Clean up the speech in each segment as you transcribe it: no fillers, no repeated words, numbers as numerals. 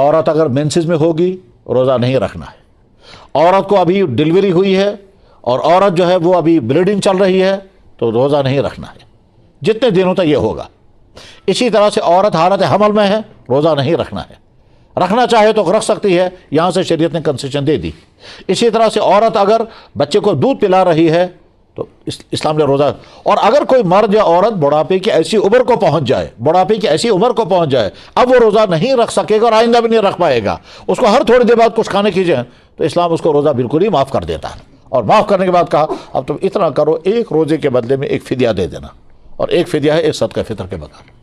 عورت اگر مینسز میں ہوگی روزہ نہیں رکھنا ہے، عورت کو ابھی ڈلیوری ہوئی ہے اور عورت جو ہے وہ ابھی بلیڈنگ چل رہی ہے تو روزہ نہیں رکھنا ہے جتنے دنوں تک یہ ہوگا۔ اسی طرح سے عورت حالت حمل میں ہے، روزہ نہیں رکھنا ہے، رکھنا چاہے تو رکھ سکتی ہے، یہاں سے شریعت نے کنسیشن دے دی۔ اسی طرح سے عورت اگر بچے کو دودھ پلا رہی ہے تو اسلام نے روزہ، اور اگر کوئی مرد یا عورت بڑھاپے کی ایسی عمر کو پہنچ جائے، بڑھاپے کی ایسی عمر کو پہنچ جائے، اب وہ روزہ نہیں رکھ سکے گا اور آئندہ بھی نہیں رکھ پائے گا، اس کو ہر تھوڑی دیر بعد کچھ کھانے کی جائے تو اسلام اس کو روزہ بالکل ہی معاف کر دیتا ہے، اور معاف کرنے کے بعد کہا اب تم اتنا کرو، ایک روزے کے بدلے میں ایک فدیہ دے دینا، اور ایک فدیہ ہے ایک صدقہ فطر کے بغیر۔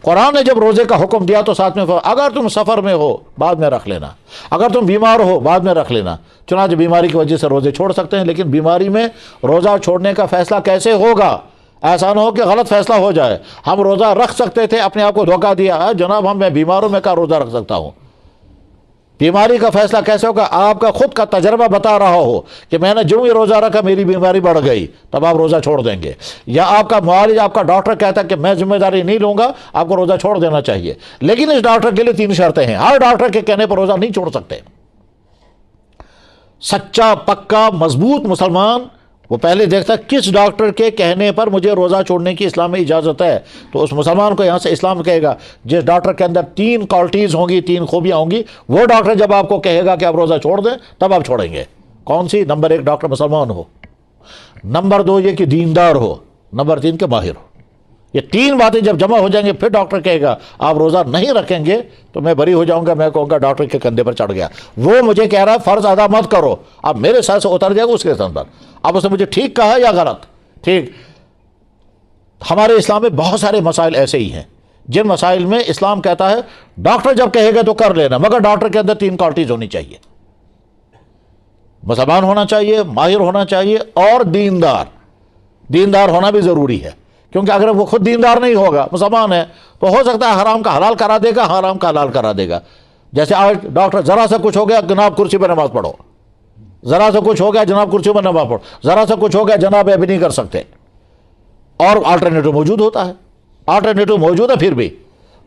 قرآن نے جب روزے کا حکم دیا تو ساتھ میں اگر تم سفر میں ہو بعد میں رکھ لینا، اگر تم بیمار ہو بعد میں رکھ لینا۔ چنانچہ بیماری کی وجہ سے روزے چھوڑ سکتے ہیں، لیکن بیماری میں روزہ چھوڑنے کا فیصلہ کیسے ہوگا؟ ایسا نہ ہو کہ غلط فیصلہ ہو جائے۔ ہم روزہ رکھ سکتے تھے، اپنے آپ کو دھوکہ دیا، جناب میں بیمار ہوں، میں کہاں روزہ رکھ سکتا ہوں۔ بیماری کا فیصلہ کیسے ہوگا؟ آپ کا خود کا تجربہ بتا رہا ہو کہ میں نے جو ہی روزہ رکھا میری بیماری بڑھ گئی، تب آپ روزہ چھوڑ دیں گے۔ یا آپ کا معالج، آپ کا ڈاکٹر کہتا ہے کہ میں ذمہ داری نہیں لوں گا، آپ کو روزہ چھوڑ دینا چاہیے، لیکن اس ڈاکٹر کے لیے 3 شرطیں ہیں، ہر ڈاکٹر کے کہنے پر روزہ نہیں چھوڑ سکتے۔ سچا پکا مضبوط مسلمان وہ پہلے دیکھتا ہے کس ڈاکٹر کے کہنے پر مجھے روزہ چھوڑنے کی اسلام میں اجازت ہے، تو اس مسلمان کو یہاں سے اسلام کہے گا جس ڈاکٹر کے اندر 3 کوالٹیز ہوں گی، 3 خوبیاں ہوں گی، وہ ڈاکٹر جب آپ کو کہے گا کہ آپ روزہ چھوڑ دیں تب آپ چھوڑیں گے۔ کون سی؟ نمبر 1 ڈاکٹر مسلمان ہو، نمبر 2 یہ کہ دیندار ہو، نمبر 3 کہ ماہر ہو۔ یہ 3 باتیں جب جمع ہو جائیں گے پھر ڈاکٹر کہے گا آپ روزہ نہیں رکھیں گے تو میں بری ہو جاؤں گا، میں کہوں گا ڈاکٹر کے کندھے پر چڑھ گیا، وہ مجھے کہہ رہا ہے فرض ادا مت کرو، اب میرے ساتھ سے اتر جائے گا اس کے ساتھ پر، اب اس نے مجھے ٹھیک کہا یا غلط؟ ٹھیک۔ ہمارے اسلام میں بہت سارے مسائل ایسے ہی ہیں جن مسائل میں اسلام کہتا ہے ڈاکٹر جب کہے گا تو کر لینا، مگر ڈاکٹر کے اندر 3 کوالٹیز ہونی چاہیے، مسلمان ہونا چاہیے، ماہر ہونا چاہیے اور دیندار ہونا بھی ضروری ہے، کیونکہ اگر وہ خود دیندار نہیں ہوگا، مسلمان ہے، تو ہو سکتا ہے حرام کا حلال کرا دے گا، حرام کا حلال کرا دے گا۔ جیسے آج ڈاکٹر ذرا سا کچھ ہو گیا جناب کرسی پہ نماز پڑھو، ذرا سا کچھ ہو گیا جناب کرسی پہ نماز پڑھو، ذرا سا کچھ ہو گیا جناب ابھی نہیں کر سکتے، اور آلٹرنیٹو موجود ہوتا ہے، آلٹرنیٹو موجود ہے، پھر بھی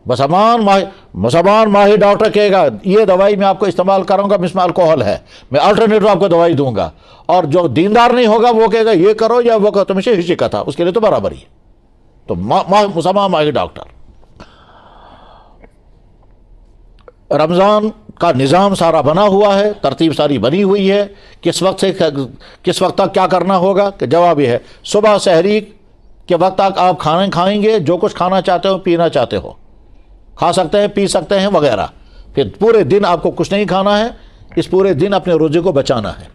مسلمان ماہر ڈاکٹر کہے گا یہ دوائی میں آپ کو استعمال کروں گا، اس میں الکوہل ہے، میں آلٹرنیٹو آپ کو دوائی دوں گا، اور جو دیندار نہیں ہوگا وہ کہے گا یہ کرو یا وہ کرو، تم سے ہی کا تھا، اس کے لیے تو برابر ہی ہے۔ تو مسلمان ماہر ڈاکٹر۔ رمضان کا نظام سارا بنا ہوا ہے، ترتیب ساری بنی ہوئی ہے، کس وقت تک کیا کرنا ہوگا، کہ جواب یہ ہے صبح سحری کے وقت تک آپ کھانے کھائیں گے، جو کچھ کھانا چاہتے ہو پینا چاہتے ہو کھا سکتے ہیں، پی سکتے ہیں وغیرہ، پھر پورے دن آپ کو کچھ نہیں کھانا ہے، اس پورے دن اپنے روزے کو بچانا ہے۔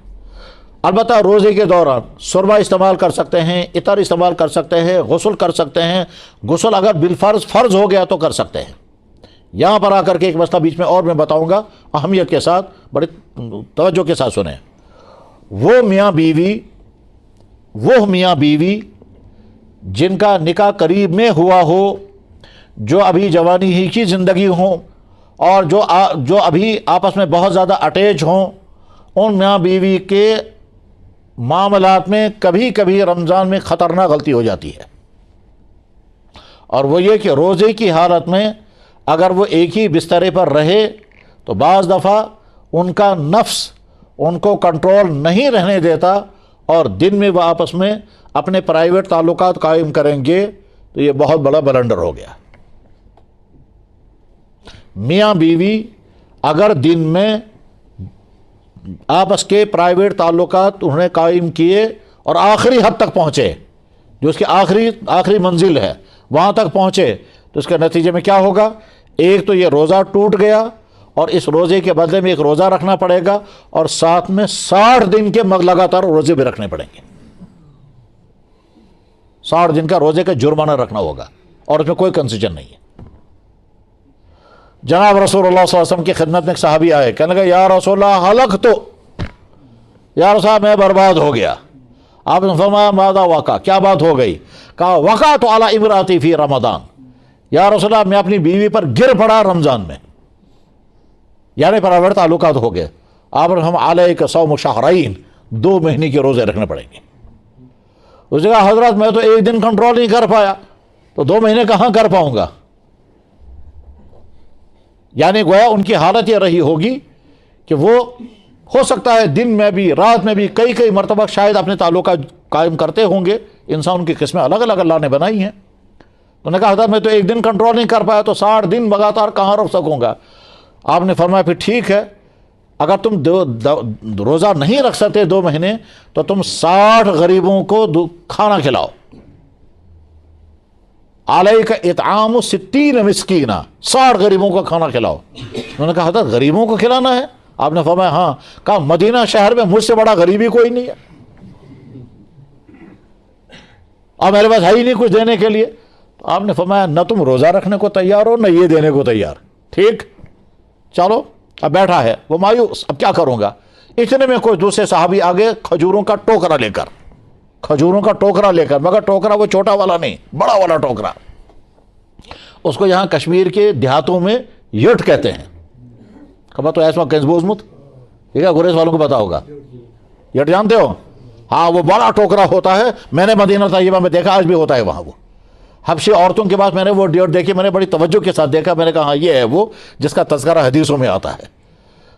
البتہ روزے کے دوران سرما استعمال کر سکتے ہیں، عطر استعمال کر سکتے ہیں، غسل کر سکتے ہیں، غسل اگر بالفرض فرض ہو گیا تو کر سکتے ہیں۔ یہاں پر آ کر کے ایک مسئلہ بیچ میں اور میں بتاؤں گا اہمیت کے ساتھ، بڑے توجہ کے ساتھ سنیں۔ وہ میاں بیوی جن کا نکاح قریب میں ہوا ہو، جو ابھی جوانی ہی کی زندگی ہوں، اور جو ابھی آپس میں بہت زیادہ اٹیچ ہوں، ان میاں بیوی کے معاملات میں کبھی کبھی رمضان میں خطرناک غلطی ہو جاتی ہے، اور وہ یہ کہ روزے کی حالت میں اگر وہ ایک ہی بسترے پر رہے تو بعض دفعہ ان کا نفس ان کو کنٹرول نہیں رہنے دیتا، اور دن میں وہ آپس میں اپنے پرائیویٹ تعلقات قائم کریں گے، تو یہ بہت بڑا بلنڈر ہو گیا۔ میاں بیوی اگر دن میں آپس کے پرائیویٹ تعلقات انہوں نے قائم کیے اور آخری حد تک پہنچے، جو اس کی آخری منزل ہے وہاں تک پہنچے، تو اس کے نتیجے میں کیا ہوگا؟ ایک تو یہ روزہ ٹوٹ گیا، اور اس روزے کے بدلے میں ایک روزہ رکھنا پڑے گا، اور ساتھ میں 60 دن کے لگاتار روزے بھی رکھنے پڑیں گے، 60 دن کا روزے کا جرمانہ رکھنا ہوگا، اور اس میں کوئی کنسیشن نہیں ہے۔ جناب رسول اللہ صلی اللہ علیہ وسلم کی خدمت میں ایک صحابی آئے، کہنے لگے یا رسول اللہ ہلکت، یا رسول اللہ میں برباد ہو گیا۔ آپ نے فرمایا ماذا وقع، کیا بات ہو گئی؟ کہا وقعت علی امراتی فی رمضان، یا رسول اللہ میں اپنی بیوی پر گر پڑا رمضان میں، یعنی پرائیویٹ تعلقات ہو گئے۔ آپ نے ہم علیک صوم شہرین، 2 مہینے کے روزے رکھنے پڑیں گے۔ اس نے کہا حضرت میں تو ایک دن کنٹرول نہیں کر پایا، تو 2 مہینے کہاں کر پاؤں گا؟ یعنی گویا ان کی حالت یہ رہی ہوگی کہ وہ ہو سکتا ہے دن میں بھی رات میں بھی کئی مرتبہ شاید اپنے تعلقات قائم کرتے ہوں گے. انسان کی قسمیں الگ الگ اللہ نے بنائی ہیں. تو نے کہا حضرت میں تو ایک دن کنٹرول نہیں کر پایا تو 60 دن لگاتار کہاں رک سکوں گا. آپ نے فرمایا پھر ٹھیک ہے، اگر تم روزہ نہیں رکھ سکتے 2 مہینے تو تم 60 غریبوں کو کھانا کھلاؤ. علیک اطعام 60 مسکینا، 60 غریبوں کو کھانا کھلاؤ. انہوں نے کہا حضرت غریبوں کو کھلانا ہے؟ آپ نے فرمایا ہاں. کہا مدینہ شہر میں مجھ سے بڑا غریبی کوئی نہیں ہے اور میرے پاس ہے ہی نہیں کچھ دینے کے لیے. تو آپ نے فرمایا نہ تم روزہ رکھنے کو تیار ہو نہ یہ دینے کو تیار. ٹھیک چلو. اب بیٹھا ہے وہ مایوس، اب کیا کروں گا. اتنے میں کوئی دوسرے صحابی آگے کھجوروں کا ٹوکرا لے کر، مگر ٹوکرا وہ چھوٹا والا نہیں، بڑا والا ٹوکرا. اس کو یہاں کشمیر کے دیہاتوں میں یٹ کہتے ہیں. خبر تو ایسا کنزبوز مت ٹھیک ہے، گریز والوں کو پتا ہوگا. یٹ جانتے ہو؟ ہاں وہ بڑا ٹوکرا ہوتا ہے. میں نے مدینہ طیبہ میں دیکھا، آج بھی ہوتا ہے وہاں. وہ حبشی عورتوں کے پاس میں نے وہ ڈیٹ دیکھی، میں نے بڑی توجہ کے ساتھ دیکھا. میں نے کہا ہاں یہ ہے وہ جس کا تذکرہ حدیثوں میں آتا ہے.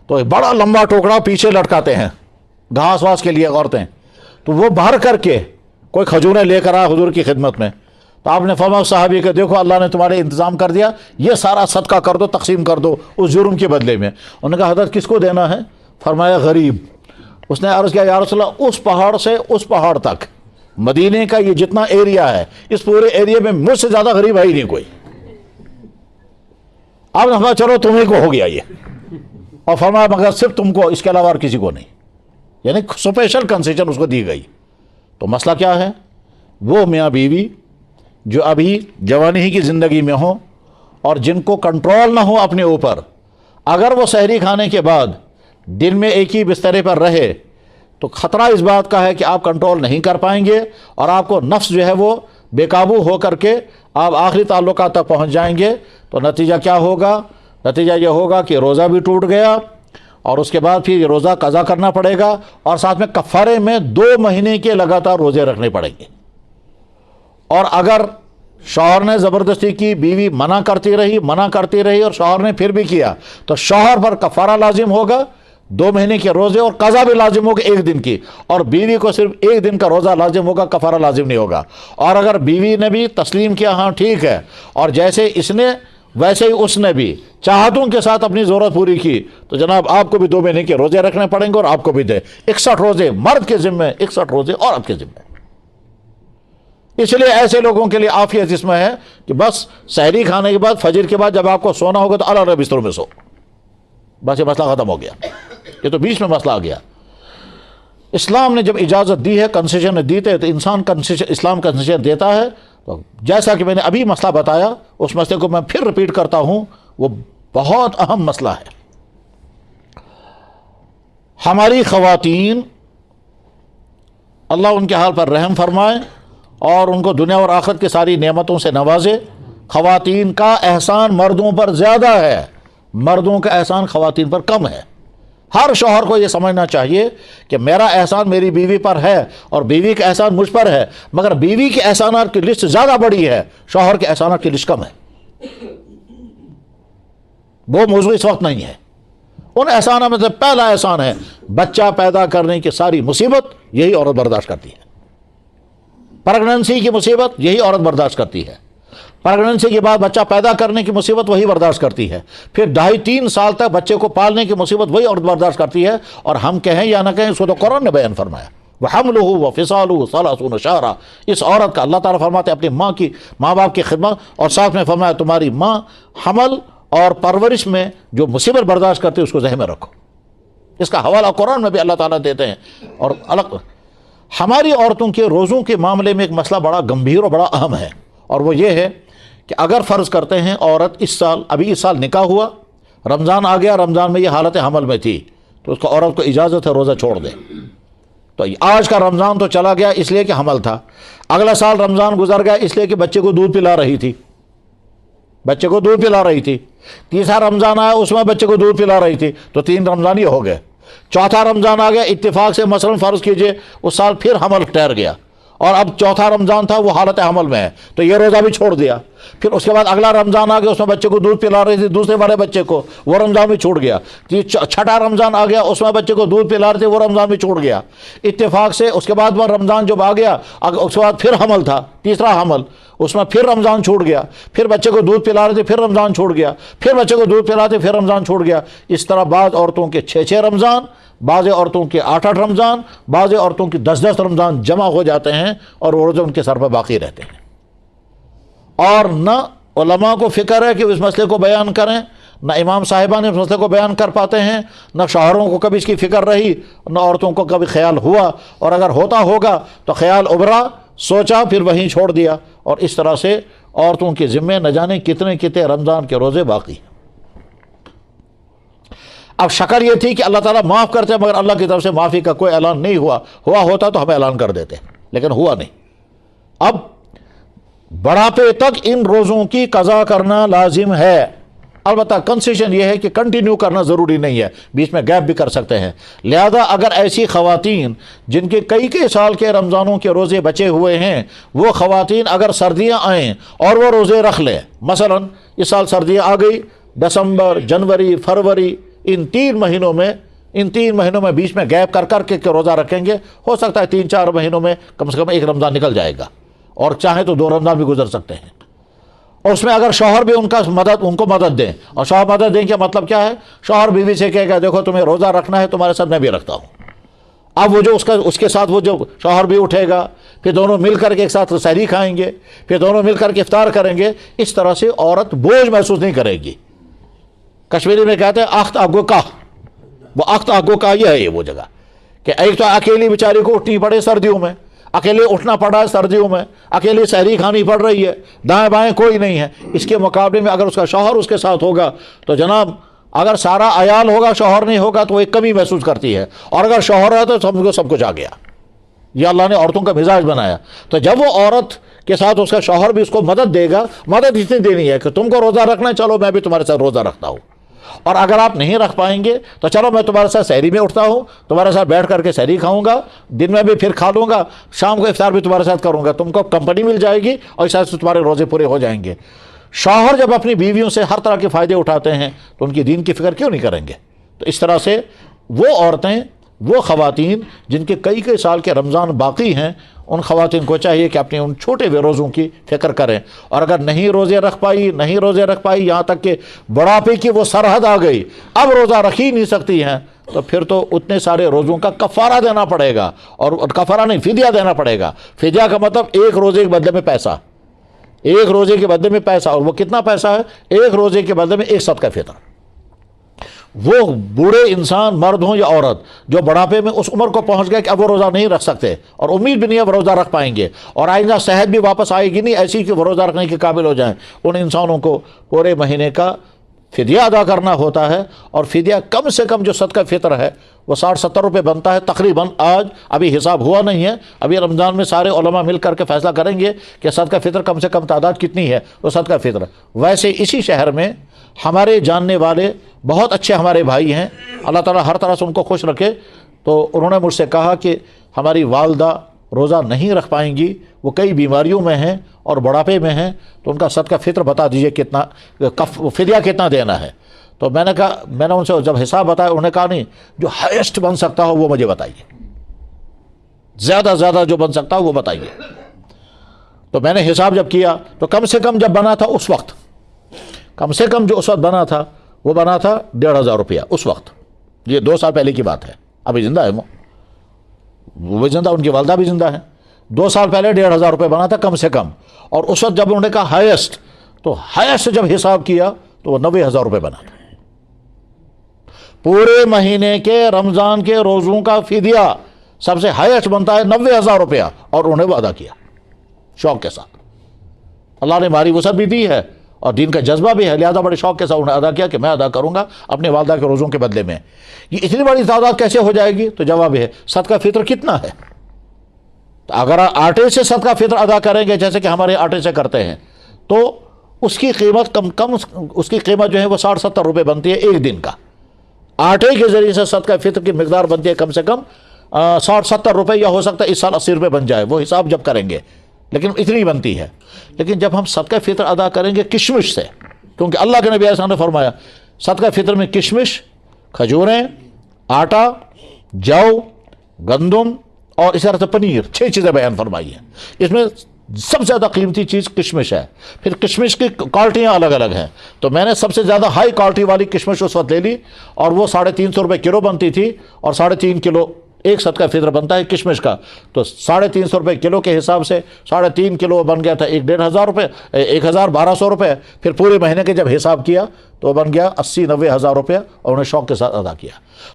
تو ایک بڑا لمبا ٹوکرا پیچھے لٹکاتے ہیں گھاس واس کے لیے عورتیں. تو وہ بھر کر کے کوئی کھجوریں لے کر آیا حضور کی خدمت میں. تو آپ نے فرمایا صحابی کہ دیکھو اللہ نے تمہارے انتظام کر دیا، یہ سارا صدقہ کر دو، تقسیم کر دو اس جرم کے بدلے میں. انہوں نے کہا حضرت کس کو دینا ہے؟ فرمایا غریب. اس نے عرض کیا یا رسول اللہ اس پہاڑ سے اس پہاڑ تک مدینے کا یہ جتنا ایریا ہے، اس پورے ایریا میں مجھ سے زیادہ غریب ہے ہی نہیں کوئی. آپ نے فرمایا چلو تمہیں کو ہو گیا یہ، اور فرمایا مگر صرف تم کو، اس کے علاوہ اور کسی کو نہیں. یعنی اسپیشل کنسیشن اس کو دی گئی. تو مسئلہ کیا ہے؟ وہ میاں بیوی جو ابھی جوانی ہی کی زندگی میں ہوں اور جن کو کنٹرول نہ ہو اپنے اوپر، اگر وہ سحری کھانے کے بعد دن میں ایک ہی بسترے پر رہے تو خطرہ اس بات کا ہے کہ آپ کنٹرول نہیں کر پائیں گے اور آپ کو نفس جو ہے وہ بے قابو ہو کر کے آپ آخری تعلقات تک پہنچ جائیں گے. تو نتیجہ کیا ہوگا؟ نتیجہ یہ ہوگا کہ روزہ بھی ٹوٹ گیا اور اس کے بعد پھر یہ روزہ قضا کرنا پڑے گا اور ساتھ میں کفارے میں 2 مہینے کے لگاتار روزے رکھنے پڑیں گے. اور اگر شوہر نے زبردستی کی، بیوی منع کرتی رہی اور شوہر نے پھر بھی کیا تو شوہر پر کفارہ لازم ہوگا 2 مہینے کے روزے، اور قضا بھی لازم ہوگا 1 دن کی، اور بیوی کو صرف 1 دن کا روزہ لازم ہوگا، کفارہ لازم نہیں ہوگا. اور اگر بیوی نے بھی تسلیم کیا ہاں ٹھیک ہے، اور جیسے اس نے ویسے ہی اس نے بھی چاہتوں کے ساتھ اپنی ضرورت پوری کی، تو جناب آپ کو بھی 2 مہینے کے روزے رکھنے پڑیں گے اور آپ کو بھی دے 61 روزے مرد کے ذمہ، 61 روزے عورت کے ذمہ. اس لیے ایسے لوگوں کے لیے عافیت اس میں ہے کہ بس سحری کھانے کے بعد فجر کے بعد جب آپ کو سونا ہوگا تو الگ بستروں میں سو، بس یہ مسئلہ ختم ہو گیا. یہ تو بیچ میں مسئلہ آ گیا. اسلام نے جب اجازت دی ہے، کنسیشن دی ہے، تو انسان اسلام کنسیشن دیتا ہے. تو جیسا کہ میں نے ابھی مسئلہ بتایا، اس مسئلے کو میں پھر ریپیٹ کرتا ہوں، وہ بہت اہم مسئلہ ہے. ہماری خواتین، اللہ ان کے حال پر رحم فرمائے اور ان کو دنیا اور آخرت کی ساری نعمتوں سے نوازے. خواتین کا احسان مردوں پر زیادہ ہے، مردوں کا احسان خواتین پر کم ہے. ہر شوہر کو یہ سمجھنا چاہیے کہ میرا احسان میری بیوی پر ہے اور بیوی کا احسان مجھ پر ہے، مگر بیوی کے احسانات کی لسٹ زیادہ بڑی ہے، شوہر کے احسانات کی لسٹ کم ہے. وہ موضوع اس وقت نہیں ہے. ان احسانات میں سے پہلا احسان ہے بچہ پیدا کرنے کی ساری مصیبت یہی عورت برداشت کرتی ہے. پریگننسی کی مصیبت یہی عورت برداشت کرتی ہے. پریگننسی کے بعد بچہ پیدا کرنے کی مصیبت وہی برداشت کرتی ہے. پھر 2.5-3 سال تک بچے کو پالنے کی مصیبت وہی عورت برداشت کرتی ہے. اور ہم کہیں یا نہ کہیں، اس کو تو قرآن نے بیان فرمایا وَحَمْلُهُ وَفِصَالُهُ 30 شهرا. اس عورت کا اللہ تعالیٰ فرماتے ہیں اپنی ماں باپ کی خدمت، اور ساتھ میں فرمایا تمہاری ماں حمل اور پرورش میں جو مصیبت برداشت کرتی ہے اس کو ذہن میں رکھو. اس کا حوالہ قرآن میں بھی اللہ تعالیٰ دیتے ہیں. اور الگ ہماری عورتوں کے روزوں کے معاملے میں ایک مسئلہ بڑا گمبھیر اور بڑا اہم ہے، اور وہ یہ ہے کہ اگر فرض کرتے ہیں عورت اس سال نکاح ہوا، رمضان آ گیا، رمضان میں یہ حالت حمل میں تھی، تو اس کو عورت کو اجازت ہے روزہ چھوڑ دے. تو آج کا رمضان تو چلا گیا اس لیے کہ حمل تھا، اگلا سال رمضان گزر گیا اس لیے کہ بچے کو دودھ پلا رہی تھی، تیسرا رمضان آیا اس میں بچے کو دودھ پلا رہی تھی، تو 3 رمضان یہ ہو گئے. چوتھا رمضان آ گیا، اتفاق سے مثلا فرض کیجئے اس سال پھر حمل ٹھہر گیا اور اب چوتھا رمضان تھا، وہ حالت حمل میں ہے، تو یہ روزہ بھی چھوڑ دیا. پھر اس کے بعد اگلا رمضان آ گیا، اس میں بچے کو دودھ پلا رہی تھی دوسرے والے بچے کو، وہ رمضان بھی چھوٹ گیا۔ چھٹا رمضان آ گیا، اس میں بچے کو دودھ پلا رہے تھے، وہ رمضان بھی چھوٹ گیا اتفاق سے۔ اس کے بعد وہ رمضان جب آ گیا، اس کے بعد پھر حمل تھا، تیسرا حمل، اس میں پھر رمضان چھوٹ گیا، پھر بچے کو دودھ پلا رہے تھے، پھر رمضان چھوٹ گیا، پھر بچے کو دودھ پلاتے پھر رمضان چھوٹ گیا۔ اس طرح بعض عورتوں کے 6 رمضان، بعض عورتوں کے 8 رمضان، بعض عورتوں کے 10 رمضان جمع ہو جاتے ہیں اور وہ روزے ان کے سر پہ باقی رہتے ہیں۔ اور نہ علماء کو فکر ہے کہ اس مسئلے کو بیان کریں، نہ امام صاحبان اس مسئلے کو بیان کر پاتے ہیں، نہ شوہروں کو کبھی اس کی فکر رہی، نہ عورتوں کو کبھی خیال ہوا، اور اگر ہوتا ہوگا تو خیال ابھرا، سوچا، پھر وہیں چھوڑ دیا، اور اس طرح سے عورتوں کے ذمے نہ جانے کتنے کتنے رمضان کے روزے باقی ہیں۔ اب شکل یہ تھی کہ اللہ تعالیٰ معاف کرتے ہیں، مگر اللہ کی طرف سے معافی کا کوئی اعلان نہیں ہوا ہوتا تو ہمیں اعلان کر دیتے، لیکن ہوا نہیں۔ اب بڑھاپے تک ان روزوں کی قضا کرنا لازم ہے، البتہ کنسیشن یہ ہے کہ کنٹینیو کرنا ضروری نہیں ہے، بیچ میں گیپ بھی کر سکتے ہیں۔ لہذا اگر ایسی خواتین جن کے کئی سال کے رمضانوں کے روزے بچے ہوئے ہیں، وہ خواتین اگر سردیاں آئیں اور وہ روزے رکھ لیں، مثلا اس سال سردیاں آ گئی، دسمبر، جنوری، فروری، ان 3 مہینوں میں بیچ میں گیپ کر کے روزہ رکھیں گے، ہو سکتا ہے 3-4 مہینوں میں کم سے کم 1 رمضان نکل جائے گا، اور چاہیں تو 2 رمضان بھی گزر سکتے ہیں۔ اور اس میں اگر شوہر بھی ان کو مدد دیں، اور شوہر مدد دیں کیا مطلب کیا ہے؟ شوہر بیوی سے کہے گا دیکھو تمہیں روزہ رکھنا ہے، تمہارے ساتھ میں بھی رکھتا ہوں۔ اب وہ جو اس کے ساتھ وہ جو شوہر بھی اٹھے گا، پھر دونوں مل کر کے ایک ساتھ سحری کھائیں گے، پھر دونوں مل کر کے افطار کریں گے، اس طرح سے عورت بوجھ محسوس نہیں کرے گی۔ کشمیری میں کہتے ہیں اخت آگو کا، وہ اخت آگو کا یہ ہے وہ جگہ کہ ایک تو اکیلی بیچاری کو اٹھنی پڑے سردیوں میں، اکیلے اٹھنا پڑا ہے سردیوں میں، اکیلی سحری کھانی پڑ رہی ہے، دائیں بائیں کوئی نہیں ہے۔ اس کے مقابلے میں اگر اس کا شوہر اس کے ساتھ ہوگا تو جناب اگر سارا عیال ہوگا شوہر نہیں ہوگا تو وہ ایک کمی محسوس کرتی ہے، اور اگر شوہر ہے تو سب کچھ آ گیا۔ یہ اللہ نے عورتوں کا مزاج بنایا۔ تو جب وہ عورت کے ساتھ اس کا شوہر بھی اس کو مدد دے گا، مدد اتنی دینی ہے کہ تم کو روزہ رکھنا ہے، چلو میں بھی تمہارے ساتھ روزہ رکھتا ہوں، اور اگر آپ نہیں رکھ پائیں گے تو چلو میں تمہارے ساتھ سحری میں اٹھتا ہوں، تمہارے ساتھ بیٹھ کر کے سحری کھاؤں گا، دن میں بھی پھر کھا لوں گا، شام کو افطار بھی تمہارے ساتھ کروں گا، تم کو کمپنی مل جائے گی اور اس سے تمہارے روزے پورے ہو جائیں گے۔ شوہر جب اپنی بیویوں سے ہر طرح کے فائدے اٹھاتے ہیں تو ان کی دین کی فکر کیوں نہیں کریں گے؟ تو اس طرح سے وہ عورتیں، وہ خواتین جن کے کئی سال کے رمضان باقی ہیں، ان خواتین کو چاہیے کہ اپنے ان چھوٹے ہوئے روزوں کی فکر کریں، اور اگر نہیں روزے رکھ پائی یہاں تک کہ بڑھاپے کی وہ سرحد آ گئی، اب روزہ رکھ ہی نہیں سکتی ہیں، تو پھر تو اتنے سارے روزوں کا کفارہ دینا پڑے گا، اور کفارہ نہیں، فدیہ دینا پڑے گا۔ فدیہ کا مطلب 1 روزے کے بدلے میں پیسہ، 1 روزے کے بدلے میں پیسہ، اور وہ کتنا پیسہ ہے؟ 1 روزے کے بدلے میں 1 صدقہ فطر۔ وہ بوڑھے انسان، مرد ہوں یا عورت، جو بڑھاپے میں اس عمر کو پہنچ گئے کہ اب وہ روزہ نہیں رکھ سکتے، اور امید بھی نہیں ہے وہ روزہ رکھ پائیں گے، اور آئندہ صحت بھی واپس آئے گی نہیں ایسی کہ وہ روزہ رکھنے کے قابل ہو جائیں، ان انسانوں کو پورے مہینے کا فدیہ ادا کرنا ہوتا ہے۔ اور فدیہ کم سے کم جو صدقہ فطر ہے وہ 60-70 روپے بنتا ہے تقریباً۔ آج ابھی حساب ہوا نہیں ہے، ابھی رمضان میں سارے علماء مل کر کے فیصلہ کریں گے کہ صدقہ فطر کم سے کم تعداد کتنی ہے، وہ صدقہ فطر۔ ویسے اسی شہر میں ہمارے جاننے والے بہت اچھے ہمارے بھائی ہیں، اللہ تعالیٰ ہر طرح سے ان کو خوش رکھے، تو انہوں نے مجھ سے کہا کہ ہماری والدہ روزہ نہیں رکھ پائیں گی، وہ کئی بیماریوں میں ہیں اور بڑھاپے میں ہیں، تو ان کا صدقہ فطر بتا دیجئے کتنا، فدیہ کتنا دینا ہے۔ تو میں نے ان سے جب حساب بتایا، انہوں نے کہا نہیں، جو ہائیسٹ بن سکتا ہو وہ مجھے بتائیے، زیادہ جو بن سکتا ہو وہ بتائیے۔ تو میں نے حساب جب کیا تو کم سے کم جب بنا تھا اس وقت، کم سے کم جو اس وقت بنا تھا وہ بنا تھا 1,500 روپیہ اس وقت، یہ 2 سال پہلے کی بات ہے، ابھی زندہ ہے وہ بھی زندہ، ان کی والدہ بھی زندہ ہے۔ 2 سال پہلے 1,500 روپے بنا تھا کم سے کم، اور اس وقت جب انہوں نے کہا ہائیسٹ، تو ہائیسٹ جب حساب کیا تو وہ 90,000 روپے بنا تھا۔ پورے مہینے کے رمضان کے روزوں کا فدیہ سب سے ہائیسٹ بنتا ہے 90,000 روپیہ، اور انہوں نے وہ ادا کیا شوق کے ساتھ۔ اللہ نے ماری وسعت بھی دی ہے اور دین کا جذبہ بھی ہے، لہذا بڑے شوق کے ساتھ انہوں نے ادا کیا کہ میں ادا کروں گا اپنے والدہ کے روزوں کے بدلے میں۔ یہ اتنی بڑی تعداد کیسے ہو جائے گی؟ تو جواب ہے صدقہ فطر کتنا ہے۔ تو اگر آٹے سے صدقہ فطر ادا کریں گے جیسے کہ ہمارے آٹے سے کرتے ہیں، تو اس کی قیمت اس کی قیمت جو ہے وہ 60-70 روپے بنتی ہے ایک دن کا۔ آٹے کے ذریعے سے صدقہ فطر کی مقدار بنتی ہے کم سے کم 60-70 روپے، یا ہو سکتا ہے اس سال 80 روپے بن جائے، وہ حساب جب کریں گے لیکن اتنی بنتی ہے. لیکن جب ہم صدقہ فطر ادا کریں گے کشمش سے، کیونکہ اللہ کے نبی علیہ السلام نے فرمایا صدقہ فطر میں کشمش، کھجوریں، آٹا، جو، گندم اور اسی طرح سے پنیر، 6 چیزیں بیان فرمائی ہیں. اس میں سب سے زیادہ قیمتی چیز کشمش ہے. پھر کشمش کی کوالٹیاں الگ الگ ہیں، تو میں نے سب سے زیادہ ہائی کوالٹی والی کشمش اس وقت لے لی، اور وہ 350 روپے کلو بنتی تھی، اور 3.5 کلو ایک صدقہ فطر بنتا ہے کشمش کا. تو 350 روپے کلو کے حساب سے 3.5 کلو بن گیا تھا 1,500 روپے، 1,1200 روپے. پھر پورے مہینے کے جب حساب کیا تو بن گیا 80-90 ہزار روپے، اور انہیں شوق کے ساتھ ادا کیا.